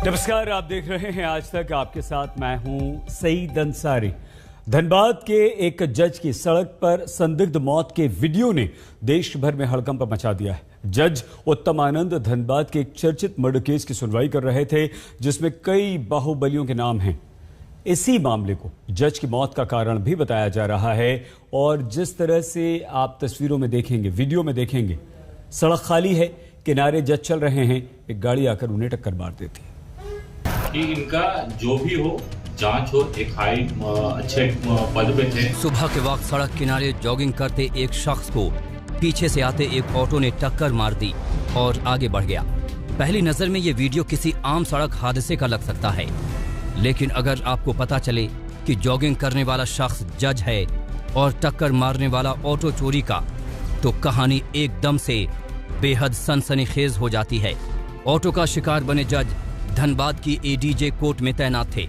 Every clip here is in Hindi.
नमस्कार, आप देख रहे हैं आज तक। आपके साथ मैं हूं सईद अंसारी। धनबाद के एक जज की सड़क पर संदिग्ध मौत के वीडियो ने देश भर में हड़कंप मचा दिया है। जज उत्तम आनंद धनबाद के एक चर्चित मर्डर केस की सुनवाई कर रहे थे, जिसमें कई बाहुबलियों के नाम हैं। इसी मामले को जज की मौत का कारण भी बताया जा रहा है और जिस तरह से आप तस्वीरों में देखेंगे, वीडियो में देखेंगे, सड़क खाली है, किनारे जज चल रहे हैं, एक गाड़ी आकर उन्हें टक्कर मार देती है। कि इनका जो भी हो जांच हो, एक हाई अच्छे पद पे थे। सुबह के वक्त सड़क किनारे जॉगिंग करते एक शख्स को पीछे से आते एक ऑटो ने टक्कर मार दी और आगे बढ़ गया। पहली नजर में ये वीडियो किसी आम सड़क हादसे का लग सकता है, लेकिन अगर आपको पता चले कि जॉगिंग करने वाला शख्स जज है और टक्कर मारने वाला ऑटो चोरी का, तो कहानी एकदम से बेहद सनसनीखेज हो जाती है। ऑटो का शिकार बने जज धनबाद की एडीजे कोर्ट में तैनात थे।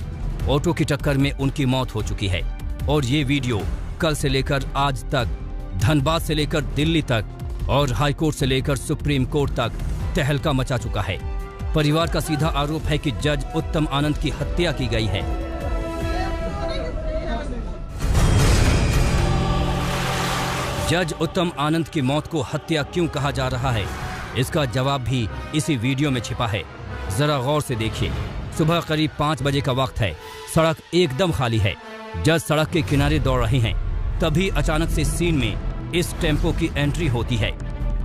ऑटो की टक्कर में उनकी मौत हो चुकी है और ये वीडियो कल से लेकर आज तक धनबाद से लेकर दिल्ली तक और हाई कोर्ट से लेकर सुप्रीम कोर्ट तक तहलका मचा चुका है। परिवार का सीधा आरोप है कि जज उत्तम आनंद की हत्या की गई है। जज उत्तम आनंद की मौत को हत्या क्यों कहा जा रहा है, इसका जवाब भी इसी वीडियो में छिपा है। जरा गौर से देखिए। सुबह करीब 5 बजे का वक्त है, सड़क एकदम खाली है। जज सड़क के किनारे दौड़ रहे हैं, तभी अचानक से सीन में इस टेम्पो की एंट्री होती है।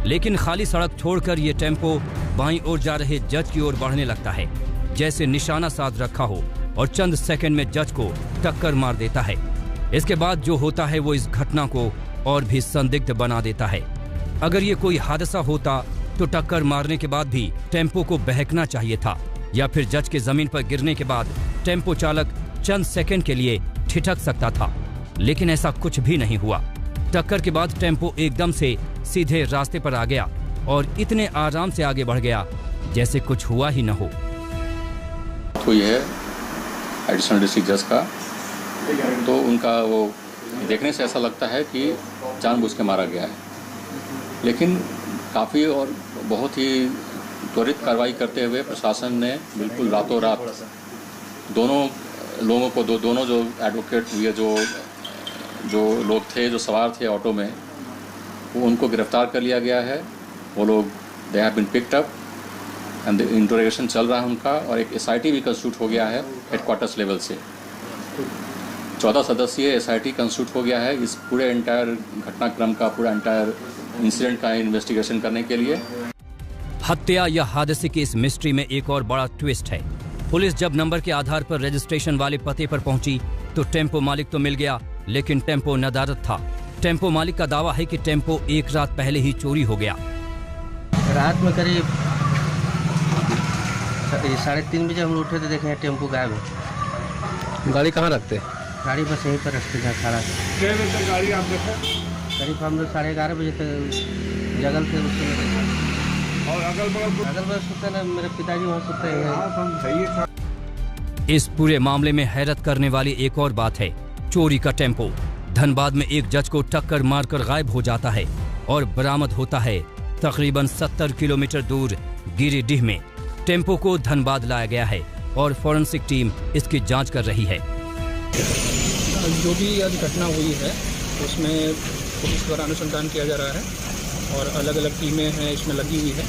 लेकिन खाली सड़क छोड़कर ये टेम्पो बाईं ओर जा रहे जज की ओर बढ़ने लगता है, जैसे निशाना साध रखा हो, और चंद सेकंड में जज को टक्कर मार देता है। इसके बाद जो होता है वो इस घटना को और भी संदिग्ध बना देता है। अगर ये कोई हादसा होता तो टक्कर मारने के बाद भी टेम्पो को बहकना चाहिए था, या फिर जज के जमीन पर गिरने के बाद टेम्पो चालक चंद सेकंड के लिए ठिठक सकता था, लेकिन ऐसा कुछ भी नहीं हुआ। टक्कर के बाद टेम्पो एकदम से सीधे रास्ते पर आ गया और इतने आराम से आगे बढ़ गया जैसे कुछ हुआ ही न हो। तो ये है एडिशनल डिस्ट्रिक्ट जज का, तो उनका वो देखने से ऐसा लगता है कि जानबूझ के मारा गया है, लेकिन काफ़ी और बहुत ही त्वरित कार्रवाई करते हुए प्रशासन ने बिल्कुल रातों रात दोनों लोगों को दोनों जो एडवोकेट हुए, जो लोग थे जो सवार थे ऑटो में, वो उनको गिरफ्तार कर लिया गया है। वो लोग they have been picked up and interrogation चल रहा है उनका, और एक SIT भी कंस्टिट्यूट हो गया है हेडक्वार्टर्स लेवल से। 14 सदस्यीय SIT कंस्टिट्यूट हो गया है इस पूरे एंटायर घटनाक्रम का, पूरा एंटायर इंसिडेंट का इन्वेस्टिगेशन करने के लिए। हत्या या हादसे की इस मिस्ट्री में एक और बड़ा ट्विस्ट है। पुलिस जब नंबर के आधार पर रजिस्ट्रेशन वाले पते पर पहुंची तो टेम्पो मालिक तो मिल गया, लेकिन टेम्पो नदारद था। टेम्पो मालिक का दावा है कि टेम्पो एक रात पहले ही चोरी हो गया। रात में करीब 3:30 बजे हम उठे तो देखे टेम्पो गायब है। गाड़ी कहाँ रखते? गाड़ी बस यहीं पर रखते हैं खड़ा। कितने बजे तक गाड़ी आप रखे? करीब हम लोग 11:30 बजे तक जगल थे उसके। और अगल बगल सुते ना, मेरे पिताजी वहाँ सुते हैं। इस पूरे मामले में हैरत करने वाली एक और बात है। चोरी का टेम्पो धनबाद में एक जज को टक्कर मारकर गायब हो जाता है और बरामद होता है तकरीबन 70 किलोमीटर दूर गिरिडीह में। टेम्पो को धनबाद लाया गया है और फॉरेंसिक टीम इसकी जांच कर रही है। जो भी आज घटना हुई है उसमें पुलिस द्वारा अनुसंधान किया जा रहा है और अलग अलग टीमें हैं इसमें लगी हुई है,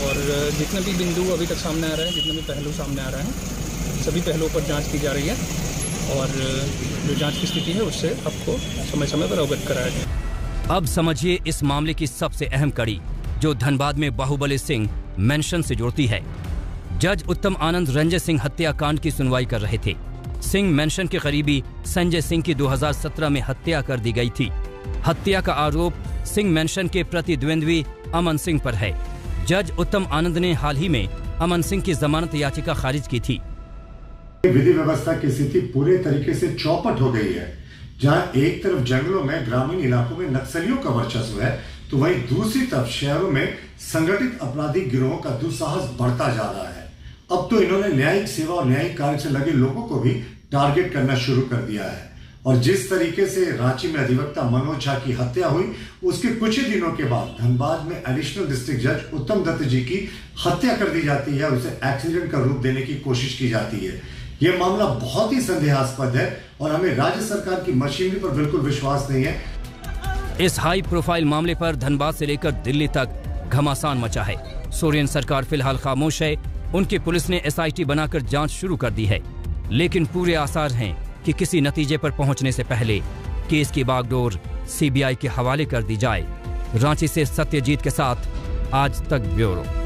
और जितने भी बिंदु अभी तक सामने आ रहे हैं, जितने भी पहलू सामने आ रहे हैं, सभी पहलुओं पर जांच की जा रही है और जो जांच की स्थिति है उससे आपको समय समय पर अवगत कराया जाए। अब समझिए इस मामले की सबसे अहम कड़ी जो धनबाद में बाहुबली सिंह मेंशन से जुड़ती है। जज उत्तम आनंद रंजय सिंह हत्याकांड की सुनवाई कर रहे थे। सिंह मेंशन के करीबी संजय सिंह की 2017 में हत्या कर दी गई थी। हत्या का आरोप सिंह मेंशन के प्रतिद्वंद्वी अमन सिंह पर है। जज उत्तम आनंद ने हाल ही में अमन सिंह की जमानत याचिका खारिज की थी। विधि व्यवस्था की स्थिति पूरे तरीके से चौपट हो गई है। जहां एक तरफ जंगलों में, ग्रामीण इलाकों में नक्सलियों का वर्चस्व है, तो वहीं दूसरी तरफ शहरों में संगठित अपराधी गिरोहों का दुस्साहस बढ़ता जा रहा है। अब तो इन्होंने न्यायिक सेवा और न्यायिक कार्य से लगे लोगों को भी टारगेट करना शुरू कर दिया है। और जिस तरीके से रांची में अधिवक्ता मनोज झा की हत्या हुई, उसके कुछ ही दिनों के बाद धनबाद में एडिशनल डिस्ट्रिक्ट जज उत्तम दत्त जी की हत्या कर दी जाती है, उसे एक्सीडेंट का रूप देने की कोशिश की जाती है। यह मामला बहुत ही संदेहास्पद है और हमें राज्य सरकार की मशीनरी पर बिल्कुल विश्वास नहीं है। इस हाई प्रोफाइल मामले पर धनबाद से लेकर दिल्ली तक घमासान मचा है। सोरेन सरकार फिलहाल खामोश है। उनकी पुलिस ने SIT बनाकर जांच शुरू कर दी है, लेकिन पूरे आसार हैं कि किसी नतीजे पर पहुंचने से पहले केस की बागडोर CBI के हवाले कर दी जाए। रांची से सत्यजीत के साथ आज तक ब्यूरो।